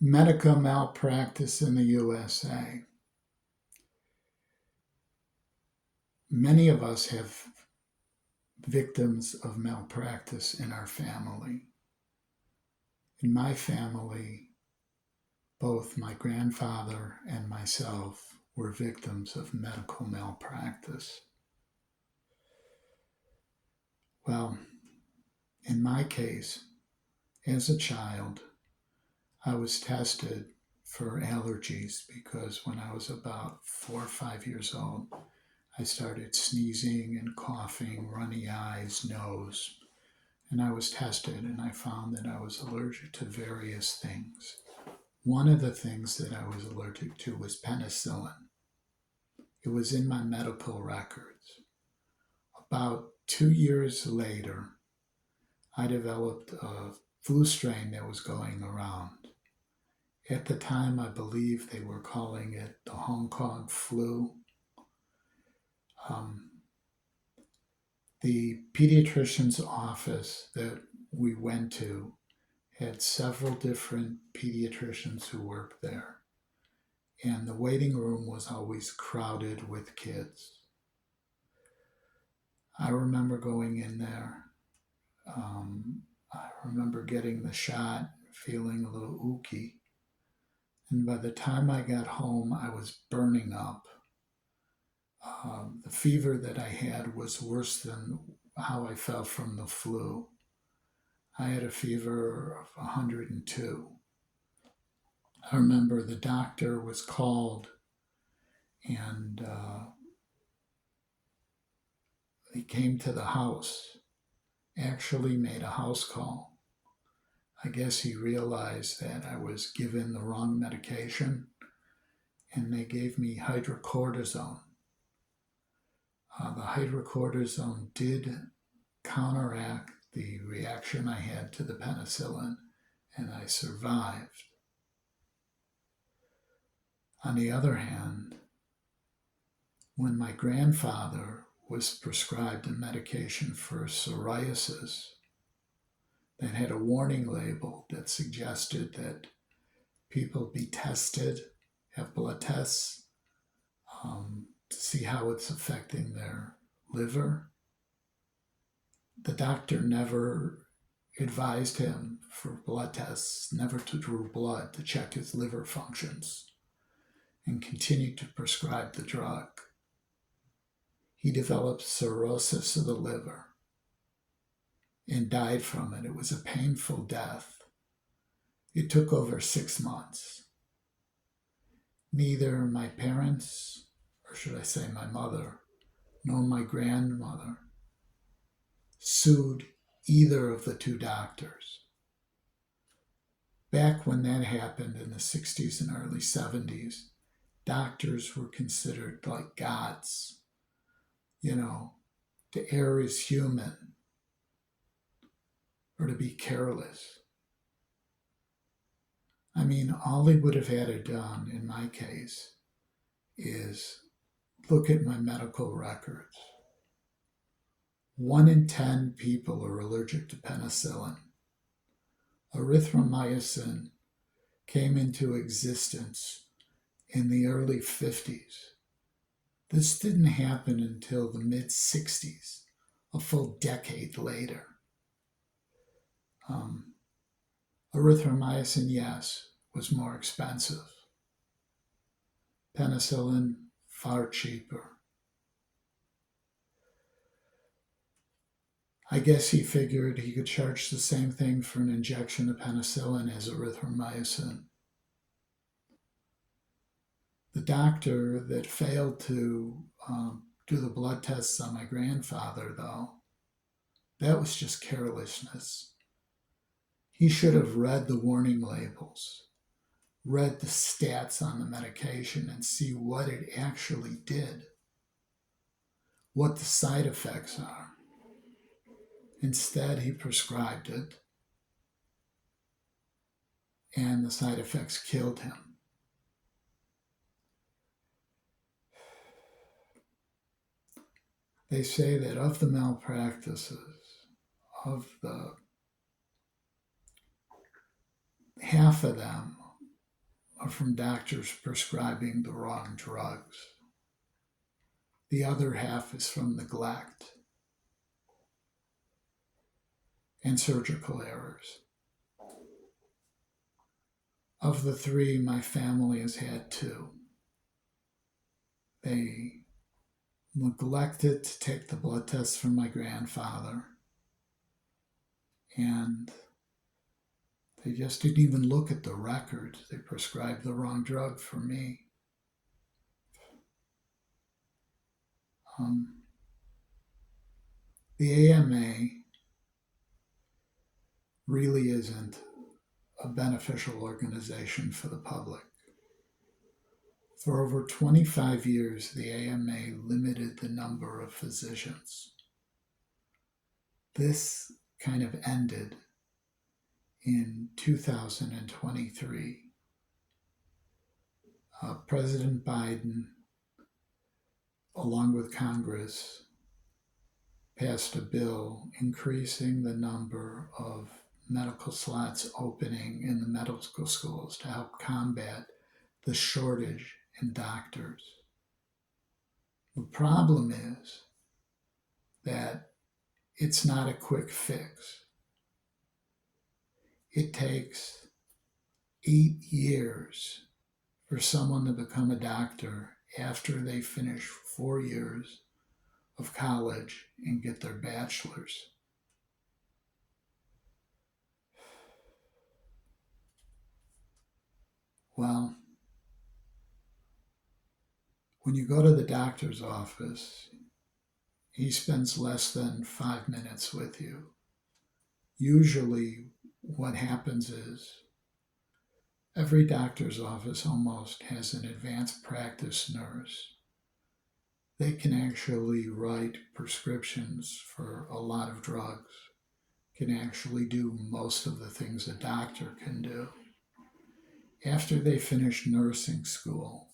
Medical malpractice in the USA. Many of us have victims of malpractice in our family. In my family, both my grandfather and myself were victims of medical malpractice. Well, in my case, as a child, I was tested for allergies because when I was about 4 or 5 years old, I started sneezing and coughing, runny eyes, nose, and I was tested and I found that I was allergic to various things. One of the things that I was allergic to was penicillin. It was in my medical records. About 2 years later, I developed a flu strain that was going around. At the time, I believe they were calling it the Hong Kong flu. Um, the pediatrician's office that we went to had several different pediatricians who worked there, and the waiting room was always crowded with kids. I remember going in there. I remember getting the shot, feeling a little ooky, and by the time I got home, I was burning up. The fever that I had was worse than how I felt from the flu. I had a fever of 102. I remember the doctor was called and he came to the house, actually made a house call. I guess he realized that I was given the wrong medication and they gave me hydrocortisone. The hydrocortisone did counteract the reaction I had to the penicillin and I survived. On the other hand, when my grandfather was prescribed a medication for psoriasis that had a warning label that suggested that people be tested, have blood tests to see how it's affecting their liver. The doctor never advised him for blood tests, never to draw blood to check his liver functions, and continued to prescribe the drug. He developed cirrhosis of the liver and died from it. It was a painful death. It took over 6 months. Neither my parents, or should I say my mother, nor my grandmother sued either of the two doctors. Back when that happened in the 60s and early 70s, doctors were considered like gods. To err is human, or to be careless. I mean, all they would have had to done in my case is look at my medical records. 1 in 10 people are allergic to penicillin. Erythromycin came into existence in the early 50s. This didn't happen until the mid 60s, a full decade later. Erythromycin, yes, was more expensive. Penicillin, far cheaper. I guess he figured he could charge the same thing for an injection of penicillin as erythromycin. The doctor that failed to do the blood tests on my grandfather, though, that was just carelessness. He should have read the warning labels, read the stats on the medication, and see what it actually did, what the side effects are. Instead, he prescribed it, and the side effects killed him. They say that of the malpractices, of the half of them are from doctors prescribing the wrong drugs. The other half is from neglect and surgical errors. Of the three, my family has had two. They neglected to take the blood tests from my grandfather, and they just didn't even look at the records. They prescribed the wrong drug for me. The AMA really isn't a beneficial organization for the public. For over 25 years, the AMA limited the number of physicians. This kind of ended in 2023. President Biden, along with Congress, passed a bill increasing the number of medical slots opening in the medical schools to help combat the shortage in doctors. The problem is that it's not a quick fix. It takes 8 years for someone to become a doctor after they finish 4 years of college and get their bachelor's. Well, when you go to the doctor's office, he spends less than 5 minutes with you. Usually, what happens is every doctor's office almost has an advanced practice nurse. They can actually write prescriptions for a lot of drugs, can actually do most of the things a doctor can do. After they finish nursing school,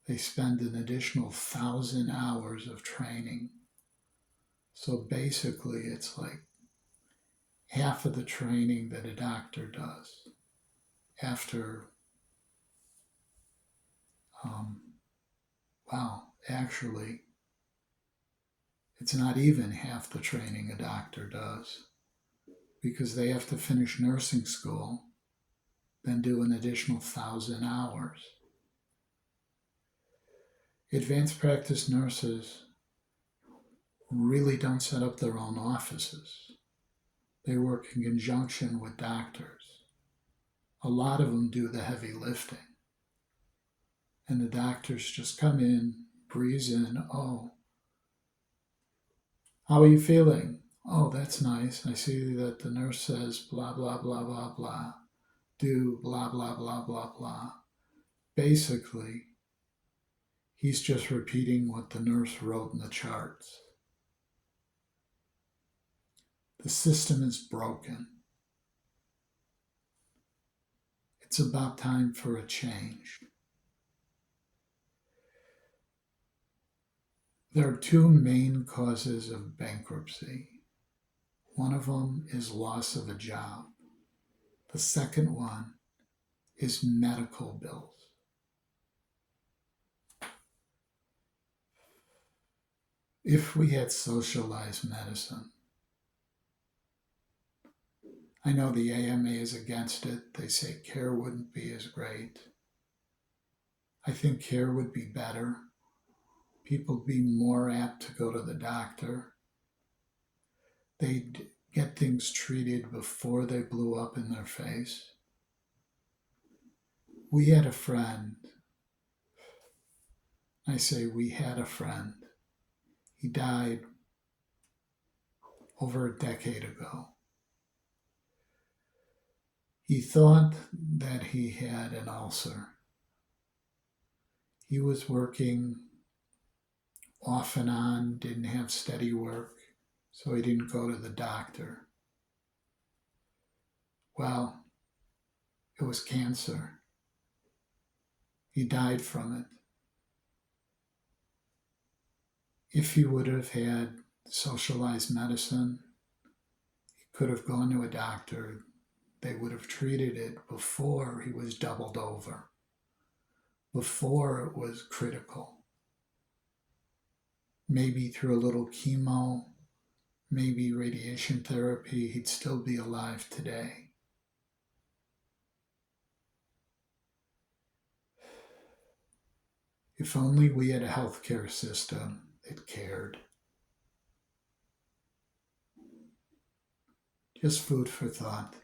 they spend an additional 1,000 hours of training. So basically, it's like half of the training that a doctor does after, actually, it's not even half the training a doctor does, because they have to finish nursing school, then do an additional 1,000 hours. Advanced practice nurses really don't set up their own offices. They work in conjunction with doctors. A lot of them do the heavy lifting. And the doctors just come in, breeze in, oh, how are you feeling? Oh, that's nice. I see that the nurse says blah, blah, blah, blah, blah. Do blah, blah, blah, blah, blah. Basically, he's just repeating what the nurse wrote in the charts. The system is broken. It's about time for a change. There are two main causes of bankruptcy. One of them is loss of a job. The second one is medical bills. If we had socialized medicine, I know the AMA is against it. They say care wouldn't be as great. I think care would be better. People would be more apt to go to the doctor. They'd get things treated before they blew up in their face. We had a friend. I say we had a friend. He died over a decade ago. He thought that he had an ulcer. He was working off and on, didn't have steady work, so he didn't go to the doctor. Well, it was cancer. He died from it. If he would have had socialized medicine, he could have gone to a doctor. They would have treated it before he was doubled over. before it was critical. Maybe through a little chemo, maybe radiation therapy, he'd still be alive today. If only we had a healthcare system that cared. Just food for thought.